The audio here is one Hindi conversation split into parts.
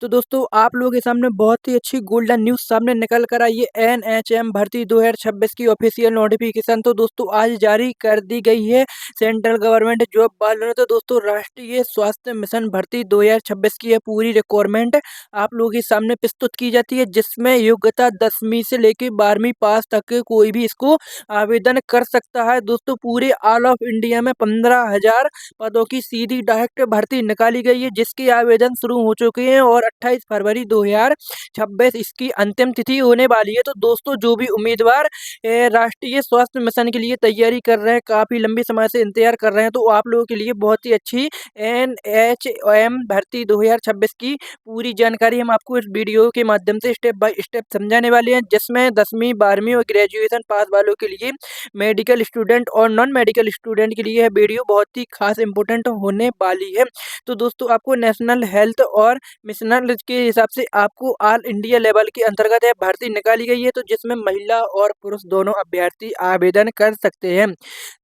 तो दोस्तों आप लोगों के सामने बहुत ही अच्छी गोल्डन न्यूज़ सामने निकल कर आई है। एनएचएम भर्ती 2026 की ऑफिशियल नोटिफिकेशन तो दोस्तों आज जारी कर दी गई है सेंट्रल गवर्नमेंट जॉब वालों ने। तो दोस्तों राष्ट्रीय स्वास्थ्य मिशन भर्ती 2026 की है पूरी रिक्वायरमेंट आप लोगों के सामने प्रस्तुत की जाती है, जिसमें योग्यता 10वीं से लेकर 12वीं पास तक के कोई भी इसको आवेदन कर सकता है। दोस्तों पूरे ऑल ऑफ इंडिया में 15,000 पदों की सीधी डायरेक्ट भर्ती निकाली गई है, जिसके आवेदन शुरू हो चुके हैं और 28 फरवरी 2026 इसकी अंतिम तिथि होने वाली है। तो दोस्तों जो भी उम्मीदवार राष्ट्रीय स्वास्थ्य मिशन के लिए तैयारी कर रहे हैं, काफ़ी लंबी समय से इंतजार कर रहे हैं, तो आप लोगों के लिए बहुत ही अच्छी एनएचएम भर्ती 2026 की पूरी जानकारी हम आपको इस वीडियो के माध्यम से स्टेप बाय स्टेप समझाने वाले हैं, जिसमें 10वीं 12वीं और ग्रेजुएशन पास वालों के लिए मेडिकल स्टूडेंट और नॉन मेडिकल स्टूडेंट के लिए यह वीडियो बहुत ही खास इंपॉर्टेंट होने वाली है। तो दोस्तों आपको नेशनल हेल्थ और मिशनल के हिसाब से आपको ऑल इंडिया लेवल के अंतर्गत यह भर्ती निकाली गई है, तो जिसमें महिला और पुरुष दोनों अभ्यर्थी आवेदन कर सकते हैं।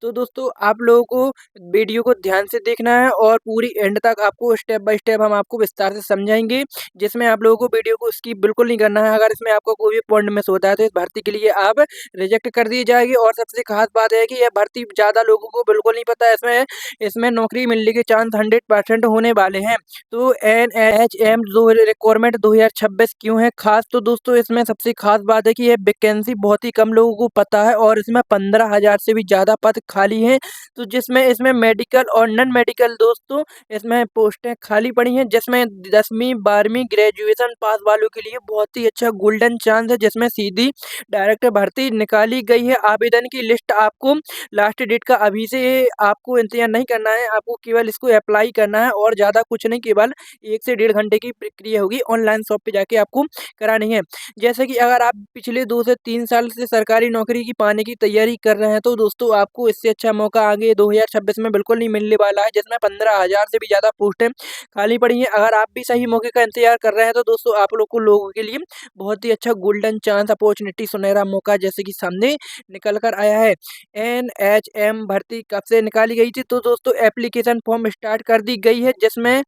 तो दोस्तों आप लोगों को वीडियो को ध्यान से देखना है और पूरी एंड तक आपको स्टेप बाय स्टेप हम आपको विस्तार से समझाएंगे, जिसमें आप लोगों को वीडियो को स्किप बिल्कुल नहीं करना है। अगर इसमें आपको कोई भी पॉइंट मिस होता है तो इस भर्ती के लिए आप रिजेक्ट कर दी जाएगी। और सबसे खास बात है कि यह भर्ती ज़्यादा लोगों को बिल्कुल नहीं पता है, इसमें इसमें नौकरी मिलने के चांस 100% होने वाले हैं। तो एनएचएम जो रिक्वायरमेंट 2026 क्यों है खास, तो दोस्तों इसमें सबसे खास बात है कि यह वैकेंसी बहुत ही कम लोगों को पता है और इसमें 15,000 से भी ज़्यादा पद खाली हैं। तो जिसमें इसमें मेडिकल और नॉन मेडिकल दोस्तों इसमें पोस्टें खाली पड़ी हैं, जिसमें 10वीं 12वीं ग्रेजुएशन पास वालों के लिए बहुत ही अच्छा गोल्डन चांस है, जिसमें सीधी डायरेक्ट भर्ती निकाली गई है। आवेदन की लिस्ट आपको लास्ट डेट का अभी से आपको इंतजार नहीं करना है, आपको केवल इसको अप्लाई करना है और ज़्यादा कुछ नहीं, केवल 1 से 1.5 घंटे की प्रक्रिया होगी। ऑनलाइन शॉप पे जाके आपको करानी है। जैसे कि अगर आप पिछले 2 से 3 साल से सरकारी नौकरी की पाने की तैयारी कर रहे हैं, तो दोस्तों आपको इससे अच्छा मौका आगे 2026 में बिल्कुल नहीं मिलने वाला है, जिसमें 15,000 से भी ज़्यादा पोस्टें खाली पड़ी हैं। अगर आप भी सही मौके का इंतजार कर रहे हैं, तो दोस्तों आप लोगों के लिए बहुत ही अच्छा गोल्डन चांस अपॉर्चुनिटी सुनहरा मौका जैसे कि सामने निकल कर आया है। एनएचएम भर्ती कब से निकाली गई थी, तो दोस्तों एप्लीकेशन फॉर्म स्टार्ट कर दी गई है, जिसमें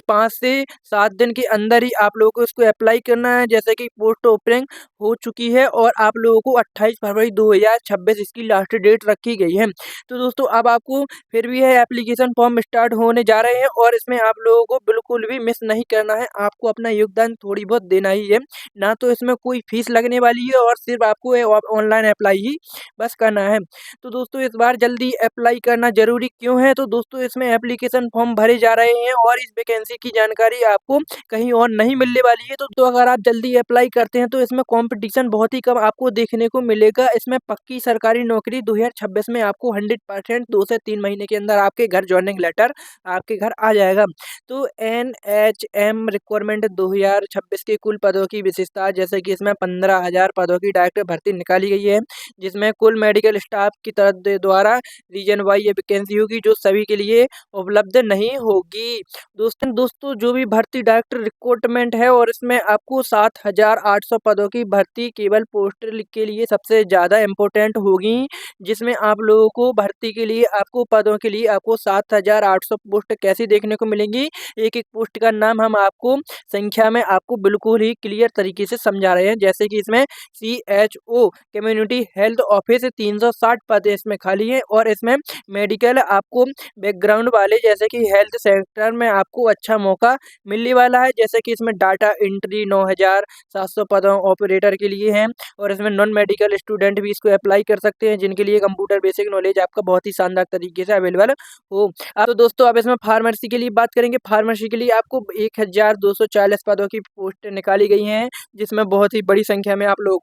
5 से 7 दिन के अंदर ही आप लोगों को इसको अप्लाई करना है। जैसे कि पोस्ट ओपनिंग हो चुकी है और आप लोगों को 28 फरवरी 2026 इसकी लास्ट डेट रखी गई है। तो दोस्तों अब आपको फिर भी है एप्लीकेशन फॉर्म स्टार्ट होने जा रहे हैं और इसमें आप लोगों को बिल्कुल भी मिस नहीं करना है। आपको अपना योगदान थोड़ी बहुत देना ही है, ना तो इसमें कोई फीस लगने वाली है और सिर्फ आपको ऑनलाइन अप्लाई ही बस करना है। तो दोस्तों इस बार जल्दी अप्लाई करना ज़रूरी क्यों है, तो दोस्तों इसमें एप्लीकेशन फॉर्म भरे जा रहे हैं और इस वैकेंसी की जानकारी आपको कहीं और नहीं मिलने वाली है। तो अगर आप जल्दी अप्लाई करते हैं तो इसमें कॉम्पिटिशन बहुत ही कम आपको देखने को मिलेगा। इसमें पक्की सरकारी नौकरी 2026 में आपको 100% 2 से 3 महीने के अंदर आपके घर जॉइनिंग लेटर आपके घर आ जाएगा। तो एनएचएम रिक्वायरमेंट 2026 के कुल पदों की विशेषता, जैसे कि इसमें 15,000 पदों की डायरेक्ट भर्ती निकाली गई है, जिसमें कुल मेडिकल स्टाफ की तरफ द्वारा रीजन वाइज ये वैकेंसी होगी, जो सभी के लिए उपलब्ध नहीं होगी। दोस्तों जो भी भर्ती डायरेक्ट रिक्रूटमेंट है और इसमें आपको 7,800 पदों की भर्ती केवल पोस्ट के लिए सबसे ज़्यादा इम्पोर्टेंट होगी, जिसमें आप लोगों को भर्ती के लिए आपको पदों के लिए आपको 7,800 पोस्ट कैसी देखने को मिलेंगी। एक-एक पोस्ट का नाम हम आपको संख्या में आपको बिल्कुल ही क्लियर तरीके से समझा रहे हैं। जैसे कि इसमें सीएचओ कम्युनिटी हेल्थ ऑफिस 360 पद इसमें खाली है और इसमें मेडिकल आपको बैकग्राउंड वाले, जैसे कि हेल्थ सेक्टर में आपको अच्छा मौका मिलने वाला है। जैसे कि इसमें डाटा एंट्री 9,700 पदों ऑपरेटर के लिए हैं और इसमें नॉन मेडिकल स्टूडेंट भी इसको अप्लाई कर सकते हैं, जिनके लिए कंप्यूटर बेसिक नॉलेज आपका बहुत ही शानदार तरीके से अवेलेबल हो। अब तो दोस्तों अब इसमें फार्मेसी के लिए बात करेंगे। फार्मेसी के लिए आपको 1,240 पदों की पोस्ट निकाली गई हैं, जिसमें बहुत ही बड़ी संख्या में आप लोग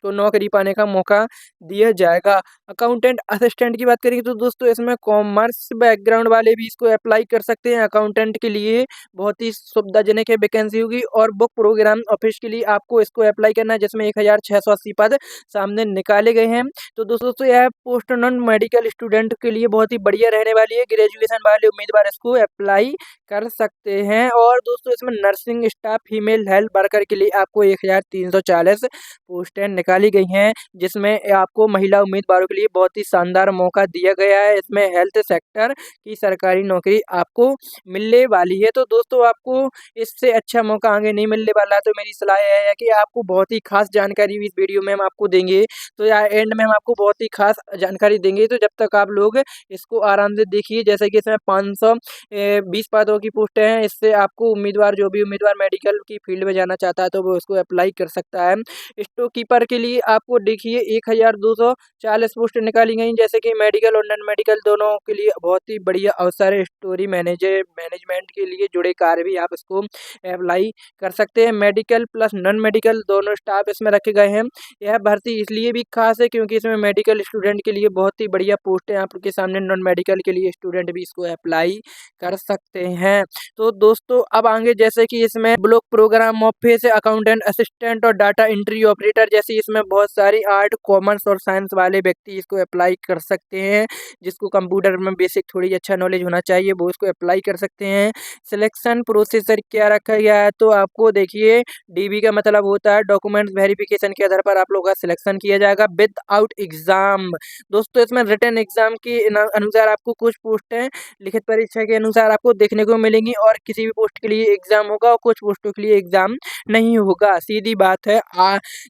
तो नौकरी पाने का मौका दिया जाएगा। अकाउंटेंट असिस्टेंट की बात करेंगे तो दोस्तों इसमें कॉमर्स बैकग्राउंड वाले भी इसको अप्लाई कर सकते हैं। अकाउंटेंट के लिए बहुत ही सुविधाजनक है वैकेंसी होगी और बुक प्रोग्राम ऑफिस के लिए आपको इसको अप्लाई करना है, जिसमें 1,680 पद सामने निकाले गए हैं। तो दोस्तों यह पोस्ट नॉन मेडिकल स्टूडेंट के लिए बहुत ही बढ़िया रहने वाली है। ग्रेजुएशन वाले उम्मीदवार इसको अप्लाई कर सकते हैं। और दोस्तों इसमें nursing staff female health worker के लिए आपको 1,340 पोस्टें निकाल निकाली गई हैं, जिसमें आपको महिला उम्मीदवारों के लिए बहुत ही शानदार मौका दिया गया है। इसमें हेल्थ सेक्टर की सरकारी नौकरी आपको मिलने वाली है। तो दोस्तों आपको इससे अच्छा मौका आगे नहीं मिलने वाला है, तो मेरी सलाह यह है कि आपको बहुत ही खास जानकारी भी इस वीडियो में हम आपको देंगे। तो या एंड में हम आपको बहुत ही खास जानकारी देंगे, तो जब तक आप लोग इसको आराम से देखिए। जैसे कि इसमें 520 पदों की पोस्टें हैं। इससे आपको उम्मीदवार जो भी उम्मीदवार मेडिकल की फील्ड में जाना चाहता है तो वो उसको अप्लाई कर सकता है। स्टोर कीपर के लिए आपको देखिए 1240 पोस्ट निकाली गई, जैसे कि मेडिकल और नॉन मेडिकल दोनों के लिए बहुत ही बढ़िया अवसर है। स्टोरी मैनेजमेंट के लिए जुड़े कार्य भी आप इसको अप्लाई कर सकते हैं। मेडिकल प्लस नॉन मेडिकल दोनों स्टाफ इसमें रखे गए हैं। यह भर्ती इसलिए भी खास है क्योंकि इसमें मेडिकल स्टूडेंट के लिए बहुत ही बढ़िया पोस्ट है आपके सामने। नॉन मेडिकल के लिए स्टूडेंट भी इसको अप्लाई कर सकते हैं। तो दोस्तों अब आगे जैसे कि इसमें block programme office, accountant assistant और डाटा एंट्री ऑपरेटर जैसी इसमें बहुत सारी आर्ट, कॉमर्स और साइंस वाले व्यक्ति इसको अप्लाई कर सकते हैं। जिसको कंप्यूटर में बेसिक थोड़ी अच्छा नॉलेज होना चाहिए वो इसको अप्लाई कर सकते हैं। सिलेक्शन प्रोसेसर क्या रखा गया है, तो आपको देखिए डीबी का मतलब होता है डॉक्यूमेंट वेरिफिकेशन के आधार पर आप लोगों का सिलेक्शन किया जाएगा विदाउट एग्जाम। दोस्तों इसमें रिटन एग्जाम के अनुसार आपको कुछ पोस्टें लिखित परीक्षा के अनुसार आपको देखने को मिलेंगी और किसी भी पोस्ट के लिए एग्जाम होगा और कुछ पोस्टों के लिए एग्जाम नहीं होगा। सीधी बात है।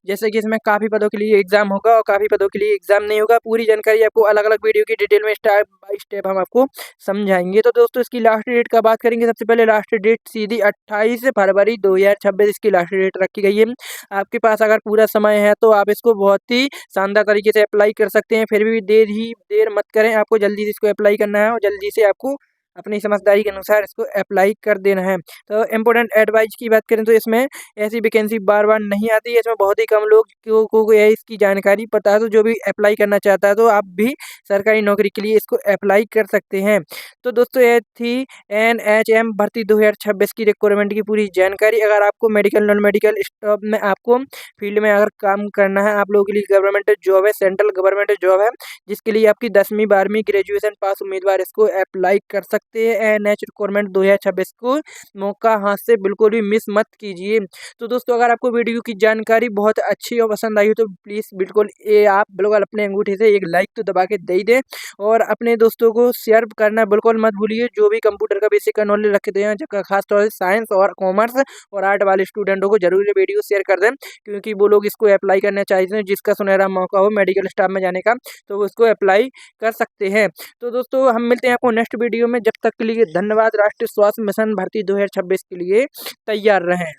जैसे कि इसमें काफ़ी पदों के लिए एग्जाम होगा और काफ़ी पदों के लिए एग्जाम नहीं होगा। पूरी जानकारी आपको अलग अलग वीडियो की डिटेल में स्टेप बाय स्टेप हम आपको समझाएंगे। तो दोस्तों इसकी लास्ट डेट का बात करेंगे। सबसे पहले लास्ट डेट सीधी 28 फरवरी 2026 इसकी लास्ट डेट रखी गई है। आपके पास अगर पूरा समय है तो आप इसको बहुत ही शानदार तरीके से अप्लाई कर सकते हैं। फिर भी देर मत करें, आपको जल्दी से इसको अप्लाई करना है और जल्दी से आपको अपनी समझदारी के अनुसार इसको अप्लाई कर देना है। तो इम्पोर्टेंट एडवाइस की बात करें तो इसमें ऐसी वैकेंसी बार बार नहीं आती है। इसमें बहुत ही कम लोग को यह इसकी जानकारी पता है। तो जो भी अप्लाई करना चाहता है तो आप भी सरकारी नौकरी के लिए इसको अप्लाई कर सकते हैं। तो दोस्तों ये थी NHM भर्ती 2026 की रिक्वायरमेंट की पूरी जानकारी। अगर आपको मेडिकल नॉन मेडिकल स्टाफ में आपको फील्ड में अगर काम करना है, आप लोगों के लिए गवर्नमेंट जॉब है, सेंट्रल गवर्नमेंट जॉब है, जिसके लिए आपकी 10वीं 12वीं ग्रेजुएशन पास उम्मीदवार इसको अप्लाई कर सकते हैं। NH रिक्वायरमेंट 2026 को मौका हाथ से बिल्कुल भी मिस मत कीजिए। तो दोस्तों अगर आपको वीडियो की जानकारी बहुत अच्छी और पसंद आई हो तो प्लीज़ बिल्कुल आप बिल्कुल अपने अंगूठे से एक लाइक तो दबा के दे ही दें और अपने दोस्तों को शेयर करना बिल्कुल मत भूलिए। जो भी कंप्यूटर का बेसिक का नॉलेज रखते हैं, जबकि खासतौर से साइंस और कॉमर्स और आर्ट वाले स्टूडेंटों को जरूर ये वीडियो शेयर कर दें, क्योंकि वो लोग इसको अप्लाई करना चाहते हैं। जिसका सुनहरा मौका हो मेडिकल स्टाफ में जाने का तो वो इसको अप्लाई कर सकते हैं। तो दोस्तों हम मिलते हैं आपको नेक्स्ट वीडियो में। जब तक के लिए धन्यवाद। राष्ट्रीय स्वास्थ्य मिशन भर्ती 2026 के लिए तैयार रहें।